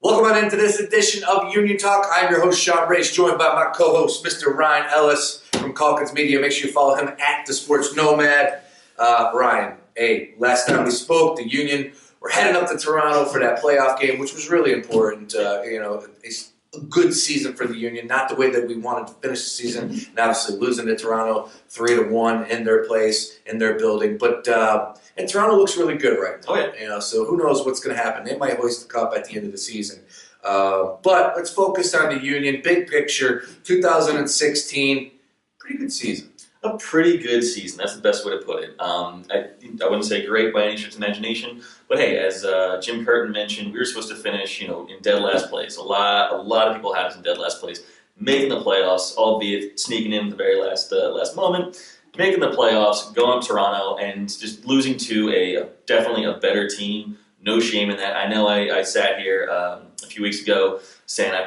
Welcome on into this edition of Union Talk. I'm your host, Sean Brace, joined by my co-host, Mr. Ryan Ellis from Calkins Media. Make sure you follow him at The Sports Nomad. Ryan, hey, last time we spoke, the Union were heading up to Toronto for that playoff game, which was really important. It's a good season for the Union, not the way that we wanted to finish the season, and obviously losing to Toronto 3-1 in their place, in their building. But and Toronto looks really good right now. Oh, yeah. So who knows what's going to happen? They might hoist the cup at the end of the season. But let's focus on the Union. Big picture, 2016, pretty good season. A pretty good season. That's the best way to put it. I wouldn't say great by any stretch of imagination, but hey, as Jim Curran mentioned, we were supposed to finish, in dead last place. A lot of people had us in dead last place, making the playoffs, albeit sneaking in at the very last moment, making the playoffs, going to Toronto, and just losing to definitely a better team. No shame in that. I know I sat here a few weeks ago saying I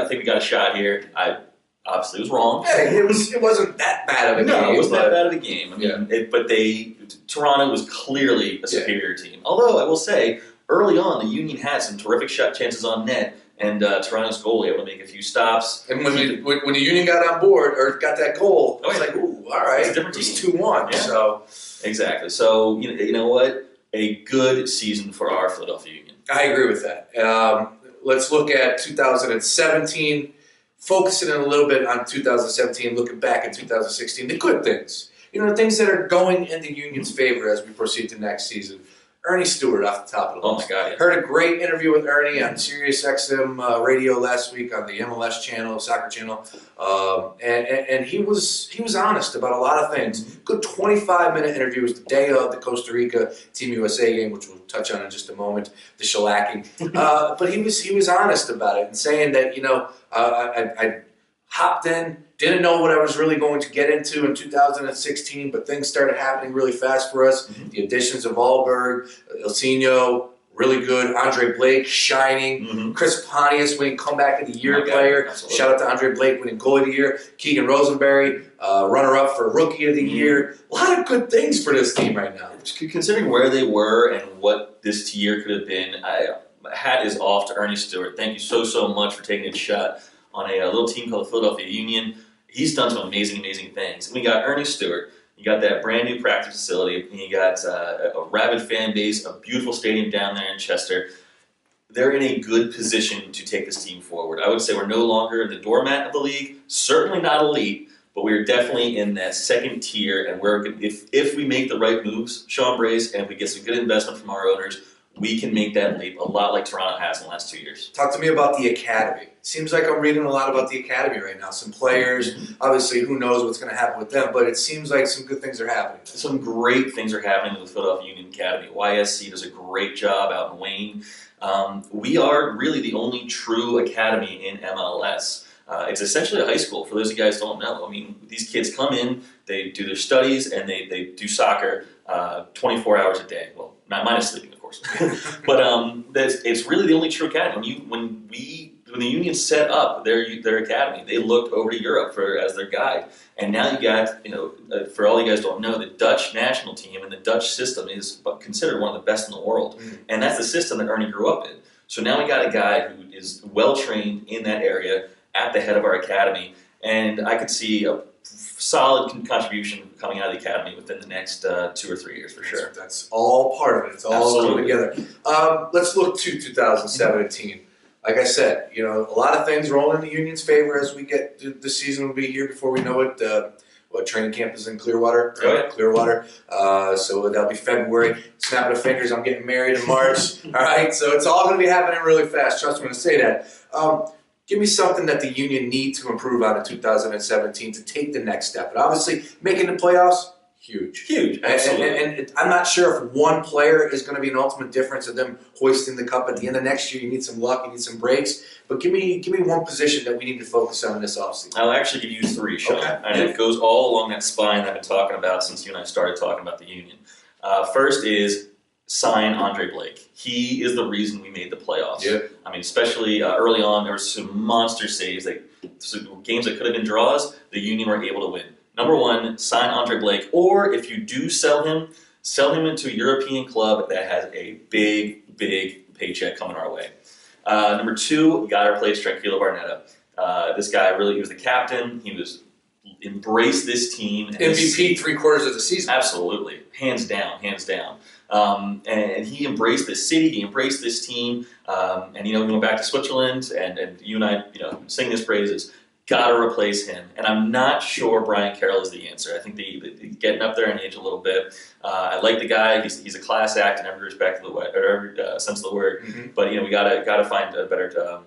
think we got a shot here. I obviously was wrong. Hey, it wasn't that bad of a game. No, it wasn't that bad of a game. I mean, Toronto was clearly a superior team. Although I will say, early on, the Union had some terrific shot chances on net, and Toronto's goalie able to make a few stops. And when the Union got on board or got that goal, it was like, ooh, all right, it's a different team. 2-1. Yeah. So exactly. So you know what? A good season for our Philadelphia Union. I agree with that. Let's look at 2017. Focusing in a little bit on 2017, looking back at 2016, the good things. The things that are going in the Union's favor as we proceed to next season. Ernie Stewart off the top of the list. Oh, my God. Yeah. Heard a great interview with Ernie on Sirius XM radio last week on the MLS channel, soccer channel. And he was honest about a lot of things. Good 25-minute interview. It was the day of the Costa Rica Team USA game, which we'll touch on in just a moment, the shellacking. But he was honest about it and saying that, I hopped in, didn't know what I was really going to get into in 2016, but things started happening really fast for us. Mm-hmm. The additions of Alberg, Ilsinho, really good. Andre Blake, shining. Mm-hmm. Chris Pontius winning Comeback of the Year player. Absolutely. Shout out to Andre Blake winning Goalie of the Year. Keegan Rosenberry, runner-up for Rookie of the Year. A lot of good things for this team right now. Considering where they were and what this year could have been, my hat is off to Ernie Stewart. Thank you so much for taking a shot on a little team called the Philadelphia Union. He's done some amazing things. And we got Ernie Stewart. You got that brand new practice facility. And you got a rabid fan base, a beautiful stadium down there in Chester. They're in a good position to take this team forward. I would say we're no longer the doormat of the league. Certainly not elite, but we're definitely in that second tier. And if we make the right moves, Sean Brace, and if we get some good investment from our owners, we can make that leap a lot like Toronto has in the last 2 years. Talk to me about the academy. Seems like I'm reading a lot about the academy right now. Some players, obviously, who knows what's going to happen with them, but it seems like some good things are happening. Some great things are happening with the Philadelphia Union Academy. YSC does a great job out in Wayne. We are really the only true academy in MLS. It's essentially a high school, for those of you guys who don't know. I mean, these kids come in, they do their studies, and they do soccer 24 hours a day. Well, not minus sleeping, of course. But it's really the only true academy. When the Union set up their academy, they looked over to Europe as their guide. And now you got, for all you guys don't know, the Dutch national team and the Dutch system is considered one of the best in the world. Mm-hmm. And that's the system that Ernie grew up in. So now we got a guy who is well-trained in that area at the head of our academy. And I could see a solid contribution coming out of the academy within the next 2 or 3 years, for sure. That's all part of it. It's all coming together. Let's look to 2017. Like I said, a lot of things roll in the Union's favor as we get the season will be here before we know it. Training camp is in Clearwater. Oh, yeah. Clearwater. So that'll be February. Snapping of fingers, I'm getting married in March. All right, so it's all going to be happening really fast. Trust me when I say that. Give me something that the Union need to improve on in 2017 to take the next step. And obviously, making the playoffs, huge. Absolutely. And I'm not sure if one player is going to be an ultimate difference of them hoisting the cup at the end of next year. You need some luck, you need some breaks. But give me one position that we need to focus on in this offseason. I'll actually give you 3, Sean. Okay. And it goes all along that spine that I've been talking about since you and I started talking about the Union. First is sign Andre Blake. He is the reason we made the playoffs. Yep. I mean, especially early on, there were some monster saves. Games that could have been draws, the Union were able to win. Number one, sign Andre Blake, or if you do sell him into a European club that has a big, big paycheck coming our way. Number two, you got to replace Tranquilo Barnetta. This guy he was the captain. He embraced this team. MVP 3/4 of the season. Absolutely. Hands down. And he embraced this city. He embraced this team. And, going back to Switzerland, and you and I, sing his praises. Got to replace him. And I'm not sure Brian Carroll is the answer. I think the getting up there in age a little bit. I like the guy. He's a class act in every respect of the way, or every sense of the word. Mm-hmm. But we gotta find a better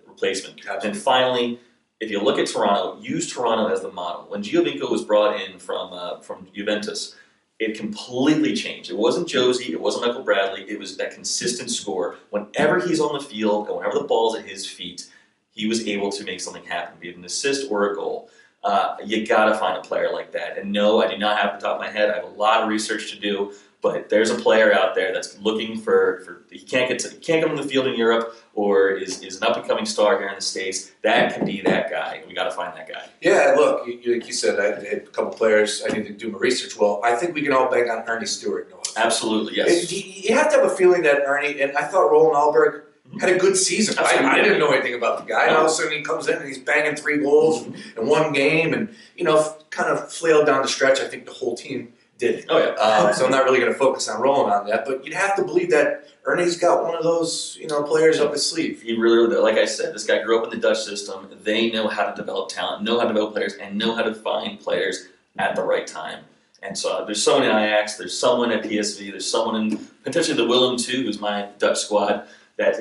replacement. Absolutely. And finally, if you look at Toronto, use Toronto as the model. When Giovinco was brought in from Juventus, it completely changed. It wasn't Josie. It wasn't Michael Bradley. It was that consistent scorer. Whenever he's on the field and whenever the ball's at his feet, he was able to make something happen, be it an assist or a goal. You got to find a player like that. And no, I do not have the top of my head. I have a lot of research to do, but there's a player out there that's looking for he can't get on the field in Europe, or is an up-and-coming star here in the States. That can be that guy. We got to find that guy. Yeah, look, like you said, I had a couple players I need to do my research. Well, I think we can all bank on Ernie Stewart. No, absolutely, yes. You have to have a feeling that Ernie, and I thought Roland Alberg had a good season. I didn't know anything about the guy. And all of a sudden he comes in and he's banging 3 goals in one game and, kind of flailed down the stretch. I think the whole team did. Oh, yeah. So I'm not really going to focus on Roland on that. But you'd have to believe that Ernie's got one of those, players up his sleeve. He really, like I said, this guy grew up in the Dutch system. They know how to develop talent, know how to develop players, and know how to find players at the right time. And so there's someone in Ajax, there's someone at PSV, there's someone in potentially the Willem too, who's my Dutch squad, that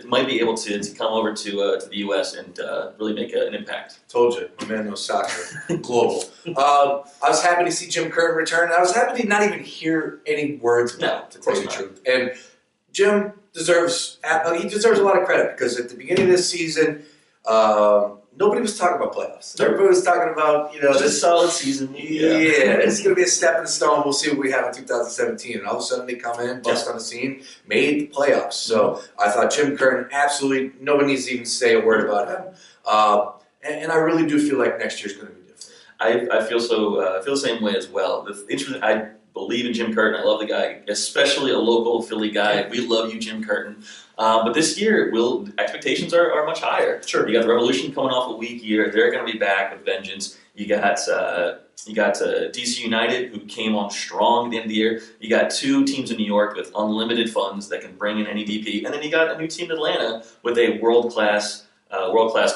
might be able to come over to the U.S. and really make an impact. Told you, my man knows soccer, global. I was happy to see Jim Curran return. I was happy to not even hear any words about it, to tell you the truth. And Jim deserves a lot of credit because at the beginning of this season, nobody was talking about playoffs. Everybody was talking about, just a solid season. Yeah, it's going to be a step in the stone. We'll see what we have in 2017. And all of a sudden they come in, bust on the scene, made the playoffs. So I thought Jim Curran, absolutely, nobody needs to even say a word about him. And I really do feel like next year's going to be different. I feel the same way as well. I believe in Jim Curtin. I love the guy, especially a local Philly guy. We love you, Jim Curtin. But this year, expectations are much higher. Sure. You got the Revolution coming off a weak year. They're going to be back with vengeance. You got DC United, who came on strong at the end of the year. You got 2 teams in New York with unlimited funds that can bring in any DP. And then you got a new team in Atlanta with a world-class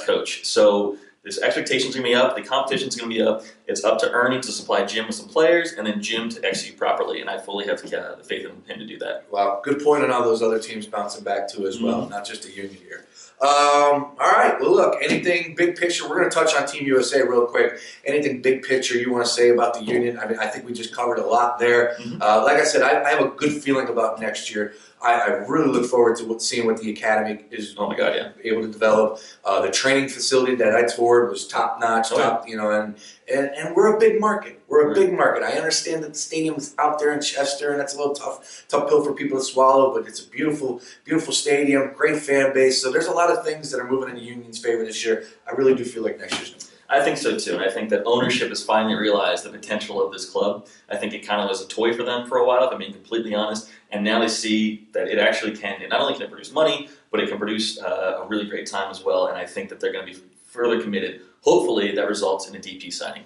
coach. So there's expectations are going to be up. The competition's going to be up. It's up to Ernie to supply Jim with some players, and then Jim to execute properly. And I fully have the faith in him to do that. Wow, good point on all those other teams bouncing back too as well, not just a Union here. All right, well, look, anything big picture? We're going to touch on Team USA real quick. Anything big picture you want to say about the Union? I mean, I think we just covered a lot there. Like I said, I have a good feeling about next year. I really look forward to seeing what the academy is able to develop. The training facility that I toured was top notch, and we're a big market. We're a big market. I understand that the stadium is out there in Chester, and that's a little tough pill for people to swallow, but it's a beautiful, beautiful stadium, great fan base. So there's a lot of things that are moving in the Union's favor this year. I really do feel like next year's going to be. I think so too, and I think that ownership has finally realized the potential of this club. I think it kind of was a toy for them for a while, if I'm being completely honest, and now they see that it actually can. Not only can it produce money, but it can produce a really great time as well, and I think that they're going to be further committed. Hopefully that results in a DP signing.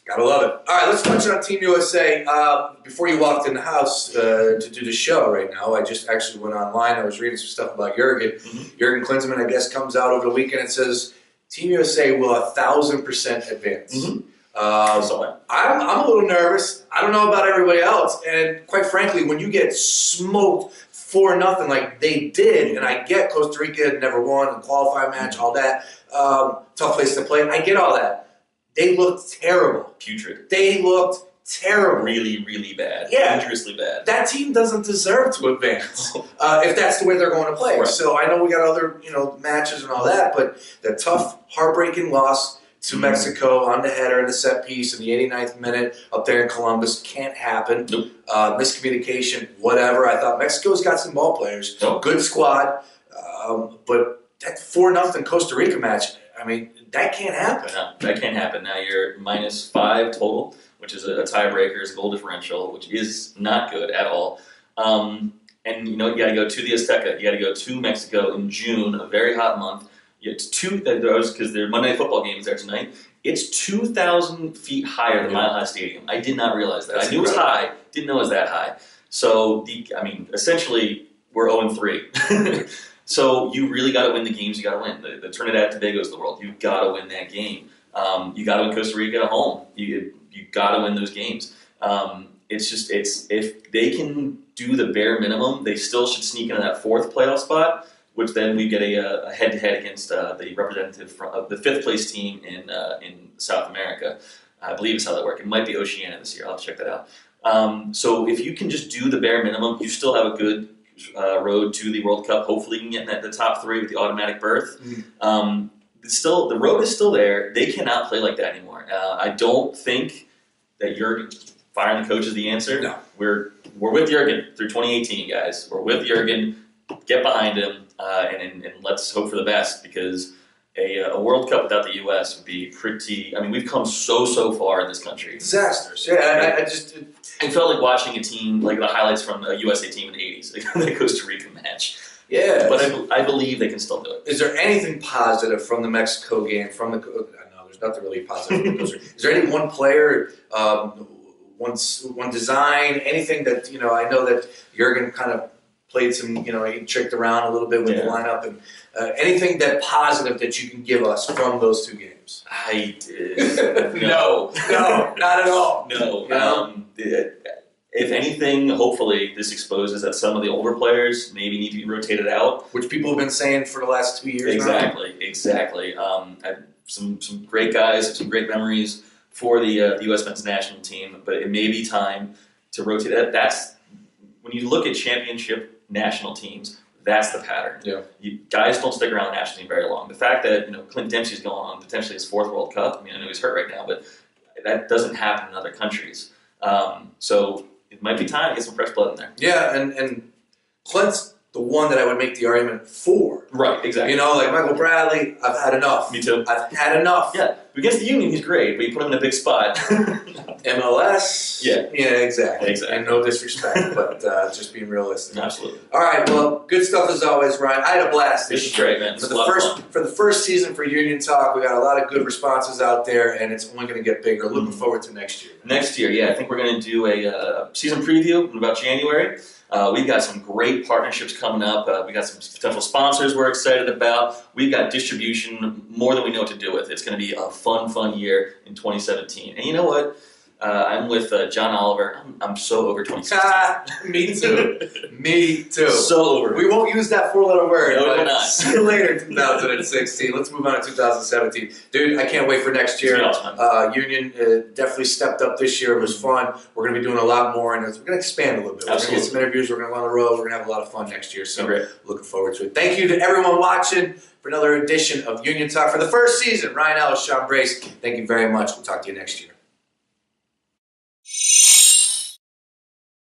Gotta love it. All right, let's touch on Team USA. Before you walked in the house to do the show right now, I just actually went online. I was reading some stuff about Jurgen. Jurgen Klinsmann, I guess, comes out over the weekend and says, Team USA will 1,000% advance. I'm a little nervous. I don't know about everybody else. And quite frankly, when you get smoked 4-0 like they did, and I get Costa Rica had never won, the qualifying match, all that, tough place to play. I get all that. They looked terrible. Putrid. They looked terrible. Really, really bad. Yeah. Dangerously bad. That team doesn't deserve to advance if that's the way they're going to play. Right. So I know we got other matches and all that, but the tough, heartbreaking loss to Mexico on the header and the set piece in the 89th minute up there in Columbus can't happen. Nope. Miscommunication, whatever. I thought Mexico's got some ball players. Good squad. But that 4-0 Costa Rica match, I mean, that can't happen. No, that can't happen. Now you're -5 total, which is a tiebreaker, is a goal differential, which is not good at all. And you got to go to the Azteca. You got to go to Mexico in June, a very hot month. It's because their Monday Night Football game is there tonight. It's 2,000 feet higher than Mile High Stadium. I did not realize that. I knew it was high, didn't know it was that high. So, essentially, we're 0-3. So you really got to win the games you got to win. The Trinidad and Tobago's of the world. You've got to win that game. You got to win Costa Rica at home. You got to win those games. If they can do the bare minimum, they still should sneak into that 4th playoff spot, which then we get a head-to-head against the representative from the 5th place team in South America. I believe is how that works. It might be Oceania this year. I'll have to check that out. So if you can just do the bare minimum, you still have a good road to the World Cup. Hopefully you can get in the top 3 with the automatic berth. Still, the road is still there. They cannot play like that anymore. I don't think that firing the coach is the answer. No. We're with Jurgen through 2018, guys. We're with Jurgen. Get behind him, and let's hope for the best, because a World Cup without the U.S. would be pretty. I mean, we've come so far in this country. Disasters. Yeah, It felt like watching a team, like the highlights from a USA team in the 80s, the Costa Rica match. Yeah. But I believe they can still do it. Is there anything positive from the Mexico game? No, there's nothing really positive. Is there any one player, one design, anything that, I know that Jurgen kind of played some, he tricked around a little bit with the lineup, and anything that positive that you can give us from those 2 games? No, not at all. No. If anything, hopefully this exposes that some of the older players maybe need to be rotated out. Which people have been saying for the last 2 years Exactly. Some great guys, some great memories for the U.S. men's national team, but it may be time to rotate. That's when you look at championship national teams, that's the pattern. Yeah. Guys don't stick around the national team very long. The fact that Clint Dempsey's going on potentially his 4th World Cup. I know he's hurt right now, but that doesn't happen in other countries. So it might be time to get some fresh blood in there. Yeah, and Clint's the one that I would make the argument for. Right, exactly. Like Michael Bradley, I've had enough. Me too. I've had enough. Yeah, against the Union, he's great, but you put him in a big spot. MLS. Yeah, exactly. And no disrespect, but just being realistic. Absolutely. All right, well, good stuff as always, Ryan. I had a blast. This is great, man. For the first season for UnionTalk, we got a lot of good responses out there, and it's only going to get bigger. Looking forward to next year. Next year, yeah. I think we're going to do a season preview in about January. We've got some great partnerships coming up. We got some potential sponsors we're excited about. We've got distribution more than we know what to do with. It's going to be a fun year in 2017. And you know what? I'm with John Oliver. I'm so over 2016. Me too. Me too. So over. We won't use that 4-letter word. No, we're not. See you later in 2016. Let's move on to 2017. Dude, I can't wait for next year. Union definitely stepped up this year. It was fun. We're going to be doing a lot more, and we're going to expand a little bit. We're going to get some interviews. We're going to go on the road. We're going to have a lot of fun next year. So looking forward to it. Thank you to everyone watching for another edition of UnionTalk for the first season. Ryan Ellis, Sean Brace, thank you very much. We'll talk to you next year.